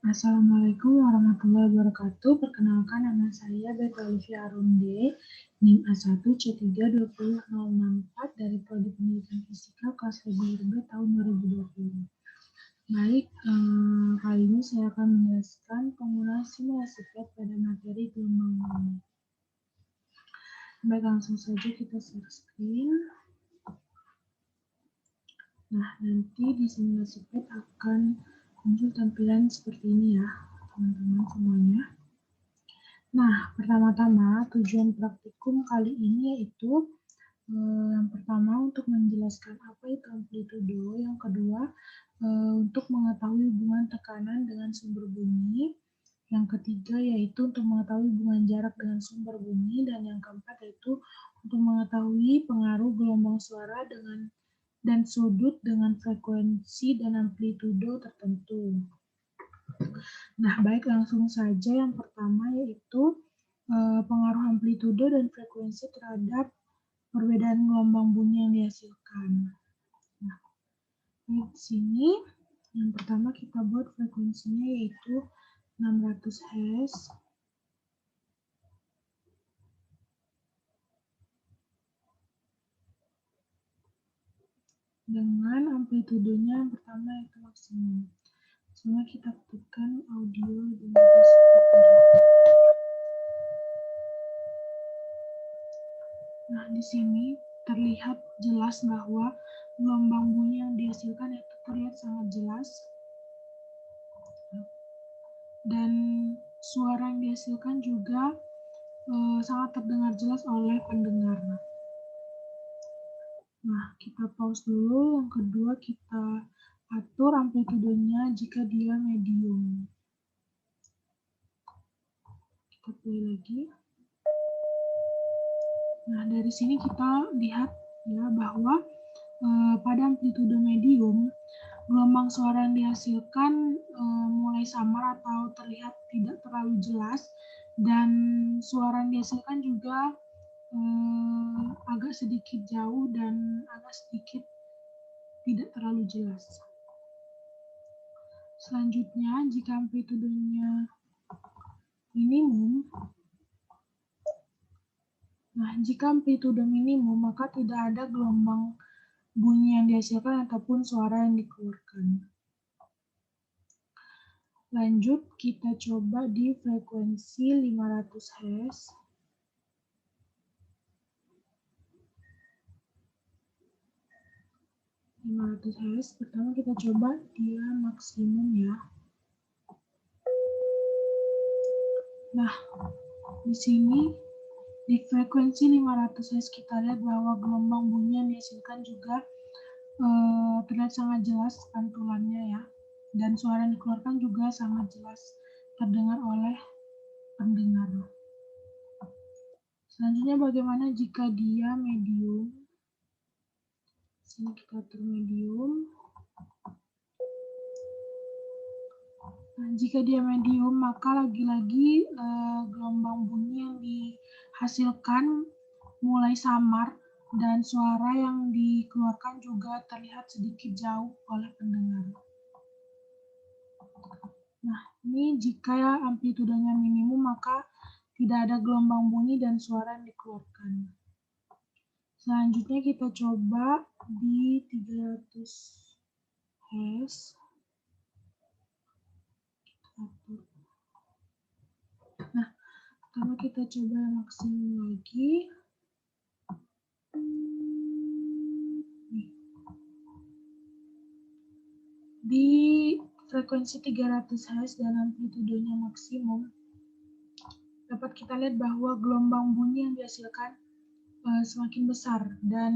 Assalamualaikum warahmatullahi wabarakatuh. Perkenalkan, nama saya Beth Olivia Arunde, NIM A1C32064 dari Prodi Pendidikan Fisika kelas reguler B tahun 2020. Baik, kali ini saya akan menjelaskan penggunaan simulasi PET pada materi gelombang bumi. Baik, langsung saja kita share screen. Nah, nanti di simulasi PET akan muncul tampilan seperti ini ya, teman-teman semuanya. Nah, pertama-tama tujuan praktikum kali ini yaitu yang pertama untuk menjelaskan apa itu amplitudo, yang kedua untuk mengetahui hubungan tekanan dengan sumber bunyi, yang ketiga yaitu untuk mengetahui hubungan jarak dengan sumber bunyi, dan yang keempat yaitu untuk mengetahui pengaruh gelombang suara dan sudut dengan frekuensi dan amplitudo tertentu. Nah, baik, langsung saja yang pertama yaitu pengaruh amplitudo dan frekuensi terhadap perbedaan gelombang bunyi yang dihasilkan. Nah, di sini yang pertama kita buat frekuensinya yaitu 600 Hz. Dengan amplitudonya yang pertama yaitu maksimum. Semua kita tekan audio dan juga speaker. Nah, di sini terlihat jelas bahwa gelombang bunyi yang dihasilkan itu terlihat sangat jelas. Dan suara yang dihasilkan juga sangat terdengar jelas oleh pendengar. Nah, kita pause dulu. Yang kedua, kita atur amplitudonya jika dia medium. Kita play lagi. Nah, dari sini kita lihat ya bahwa pada amplitudo medium, gelombang suara yang dihasilkan mulai samar atau terlihat tidak terlalu jelas, dan suara yang dihasilkan juga agak sedikit jauh dan agak sedikit tidak terlalu jelas. Selanjutnya, jika amplitudonya minimum, jika amplitudo minimum, maka tidak ada gelombang bunyi yang dihasilkan ataupun suara yang dikeluarkan. Lanjut, kita coba di frekuensi 500 Hz. Pertama kita coba dia maksimum ya. Nah, di sini di frekuensi 500 Hz kita lihat bahwa gelombang bunyi yang dihasilkan juga terlihat sangat jelas pantulannya ya, dan suara yang dikeluarkan juga sangat jelas terdengar oleh pendengar. Selanjutnya, bagaimana jika dia medium? Sini kita atur medium. Nah, jika dia medium, maka lagi-lagi gelombang bunyi yang dihasilkan mulai samar dan suara yang dikeluarkan juga terlihat sedikit jauh oleh pendengar. Nah, ini jika amplitudonya minimum, maka tidak ada gelombang bunyi dan suara yang dikeluarkan. Selanjutnya kita coba di 300 Hz. Nah, pertama kita coba maksimum lagi. Di frekuensi 300 Hz dan amplitudonya maksimum, dapat kita lihat bahwa gelombang bunyi yang dihasilkan semakin besar dan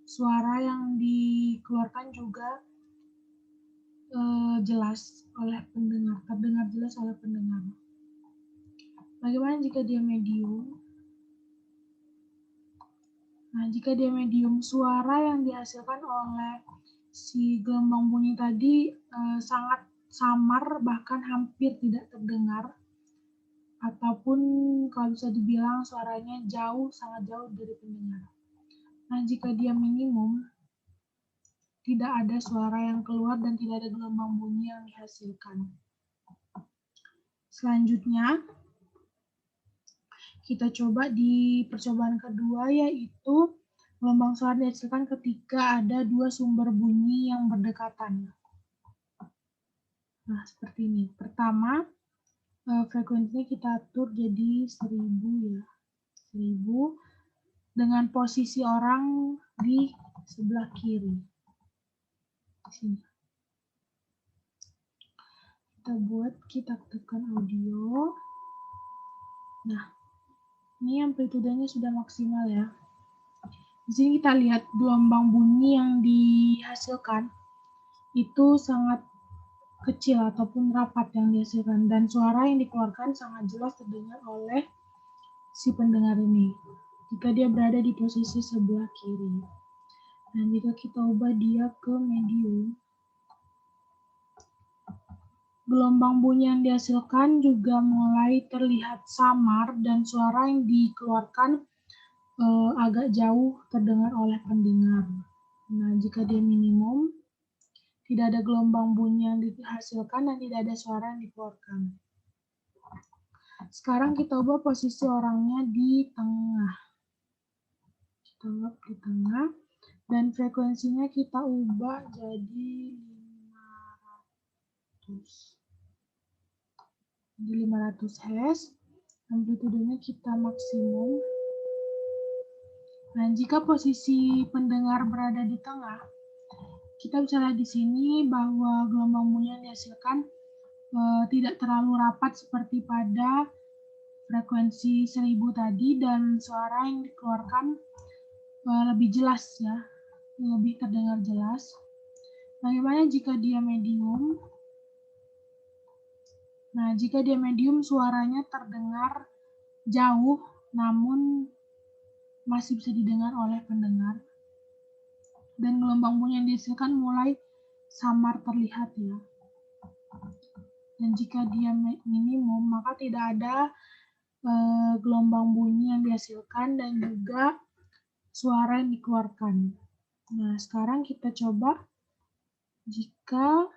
suara yang dikeluarkan juga jelas oleh pendengar, terdengar jelas oleh pendengar. Bagaimana jika dia medium? Nah, jika dia medium, suara yang dihasilkan oleh si gelombang bunyi tadi sangat samar, bahkan hampir tidak terdengar, ataupun kalau bisa dibilang suaranya sangat jauh dari pendengar. Nah, jika dia minimum, tidak ada suara yang keluar dan tidak ada gelombang bunyi yang dihasilkan. Selanjutnya, kita coba di percobaan kedua, yaitu gelombang suara dihasilkan ketika ada dua sumber bunyi yang berdekatan. Nah, seperti ini. Pertama, frekuensinya kita atur jadi 1000 ya. 1000 dengan posisi orang di sebelah kiri. Di sini. Kita tekan audio. Nah, ini amplitudenya sudah maksimal ya. Di sini kita lihat gelombang bunyi yang dihasilkan itu sangat kecil ataupun rapat yang dihasilkan, dan suara yang dikeluarkan sangat jelas terdengar oleh si pendengar ini jika dia berada di posisi sebelah kiri. Dan jika kita ubah dia ke medium, gelombang bunyi yang dihasilkan juga mulai terlihat samar dan suara yang dikeluarkan agak jauh terdengar oleh pendengar. Nah, jika dia minimum, tidak ada gelombang bunyi yang dihasilkan dan tidak ada suara yang dikeluarkan. Sekarang kita ubah posisi orangnya di tengah. Kita ubah di tengah dan frekuensinya kita ubah jadi 500. Di 500 Hz, amplitudenya kita maksimum. Nah, jika posisi pendengar berada di tengah, kita bisa lihat di sini bahwa gelombang bunyi yang dihasilkan tidak terlalu rapat seperti pada frekuensi 1000 tadi, dan suara yang dikeluarkan lebih jelas ya, lebih terdengar jelas. Bagaimana jika dia medium? Nah, jika dia medium, suaranya terdengar jauh, namun masih bisa didengar oleh pendengar. Dan gelombang bunyi yang dihasilkan mulai samar terlihat ya. Dan jika dia minimum, maka tidak ada gelombang bunyi yang dihasilkan dan juga suara yang dikeluarkan. Nah, sekarang kita coba jika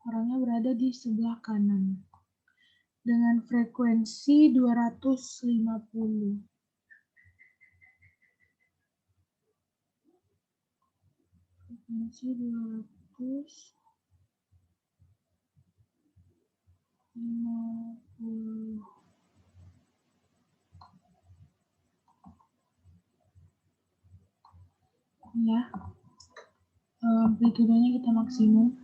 orangnya berada di sebelah kanan dengan frekuensi 250. Frekuensi 250. Ya, amplitudenya kita maksimum.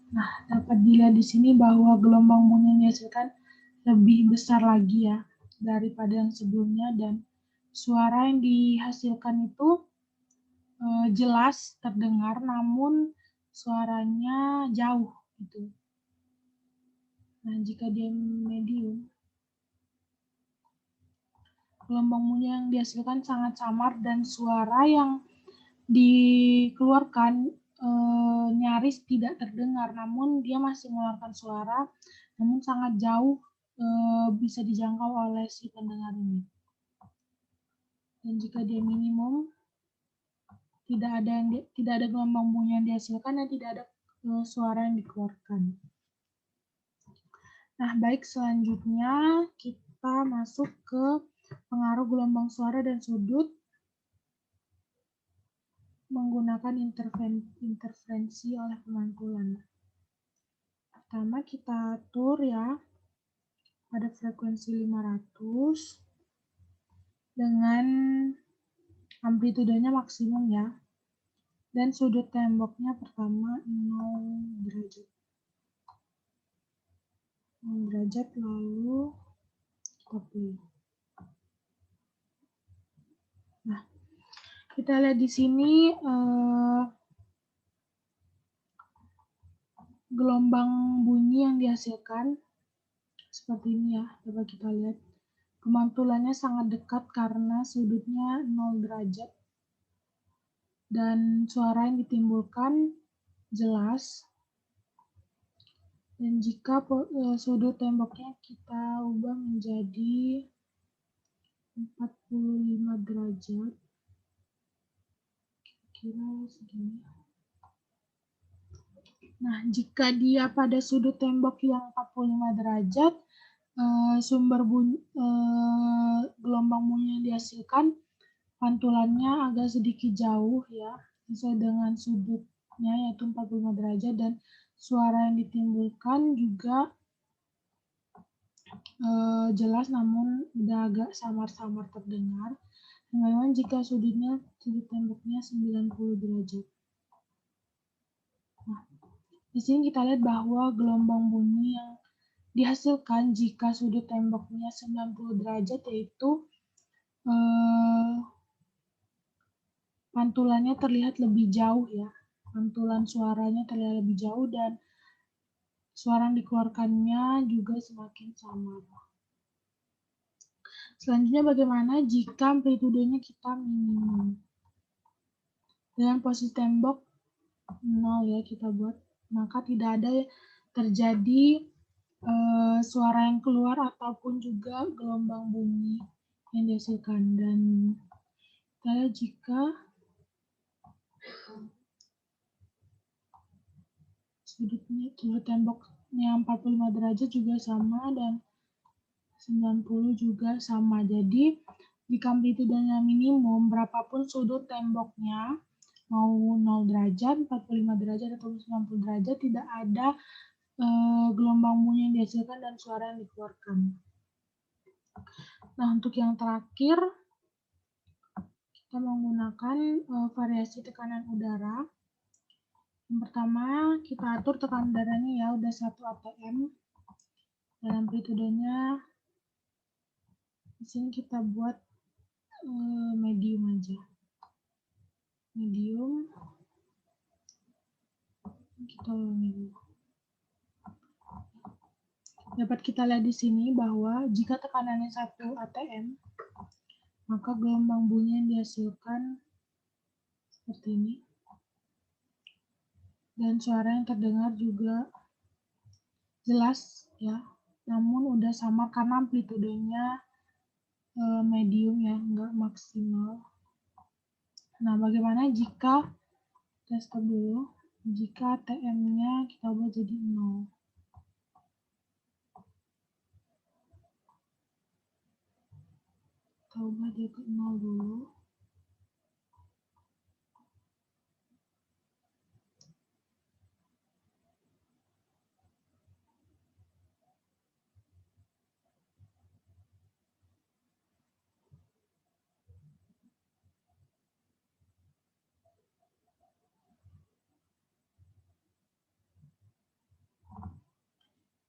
Nah, dapat dilihat di sini bahwa gelombang bunyi yang dihasilkan lebih besar lagi ya daripada yang sebelumnya, dan suara yang dihasilkan itu jelas terdengar, namun suaranya jauh gitu. Nah, jika dia medium, gelombang bunyi yang dihasilkan sangat samar dan suara yang dikeluarkan nyaris tidak terdengar, namun dia masih mengeluarkan suara, namun sangat jauh bisa dijangkau oleh si pendengar ini. Dan jika dia minimum, tidak ada gelombang bunyi yang dihasilkan dan tidak ada suara yang dikeluarkan. Nah, baik, selanjutnya kita masuk ke pengaruh gelombang suara dan sudut menggunakan interferensi oleh pemantulan. Pertama kita atur ya pada frekuensi 500 dengan amplitudenya maksimum ya, dan sudut temboknya pertama 0 derajat. 0 derajat, lalu kita play. Nah, kita lihat di sini gelombang bunyi yang dihasilkan seperti ini ya. Coba kita lihat. Pemantulannya sangat dekat karena sudutnya 0 derajat. Dan suara yang ditimbulkan jelas. Dan jika sudut temboknya kita ubah menjadi 45 derajat, kira segini. Nah, jika dia pada sudut tembok yang 45 derajat, gelombang bunyi yang dihasilkan pantulannya agak sedikit jauh ya, sesuai dengan sudutnya yaitu 45 derajat, dan suara yang ditimbulkan juga jelas namun udah agak samar-samar terdengar. Memang jika sudut temboknya 90 derajat. Nah, di sini kita lihat bahwa gelombang bunyi yang dihasilkan jika sudut temboknya 90 derajat yaitu pantulannya terlihat lebih jauh ya. Pantulan suaranya terlihat lebih jauh dan suara yang dikeluarkannya juga semakin samar. Selanjutnya bagaimana jika amplitudenya kita minimum? Dengan posisi tembok 0 ya kita buat, maka tidak ada terjadi suara yang keluar ataupun juga gelombang bunyi yang dihasilkan. Dan jika sudut temboknya 45 derajat juga sama dan 90 juga sama. Jadi jika amplitudenya minimum, berapapun sudut temboknya, mau 0 derajat, 45 derajat, atau 90 derajat, tidak ada gelombang bunyi yang dihasilkan dan suara yang dikeluarkan. Nah, untuk yang terakhir, kita menggunakan variasi tekanan udara. Yang pertama, kita atur tekanan udaranya ya, udah 1 atm. Dan amplitudenya di sini kita buat medium aja. Medium. Kita ulangi dulu. Dapat kita lihat di sini bahwa jika tekanannya 1 atm, maka gelombang bunyi yang dihasilkan seperti ini. Dan suara yang terdengar juga jelas ya, namun udah sama karena amplitudenya medium ya, enggak maksimal. Nah, bagaimana jika kita stop dulu, jika ATM-nya kita ubah jadi 0. Kita ubah dia ke 0 dulu.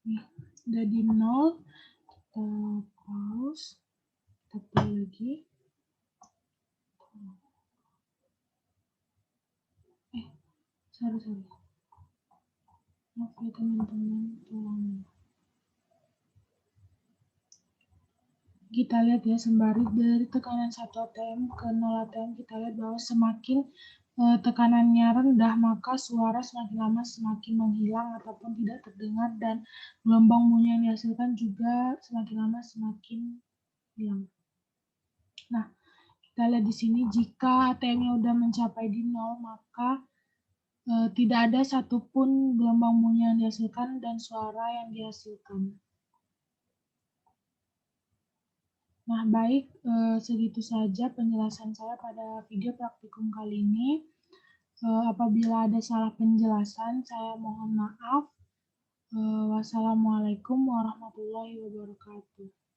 Nih, udah di 0, kita pause, kita play lagi. Sorry. Maaf ya teman-teman, tolong. Kita lihat ya, sembari dari tekanan 1 atm ke 0 atm, kita lihat bahwa semakin tekanannya rendah, maka suara semakin lama semakin menghilang ataupun tidak terdengar, dan gelombang bunyi yang dihasilkan juga semakin lama semakin hilang. Nah, kita lihat di sini jika ATM-nya udah mencapai di 0, maka tidak ada satupun gelombang bunyi yang dihasilkan dan suara yang dihasilkan. Nah, baik, segitu saja penjelasan saya pada video praktikum kali ini. Apabila ada salah penjelasan, saya mohon maaf. Wassalamualaikum warahmatullahi wabarakatuh.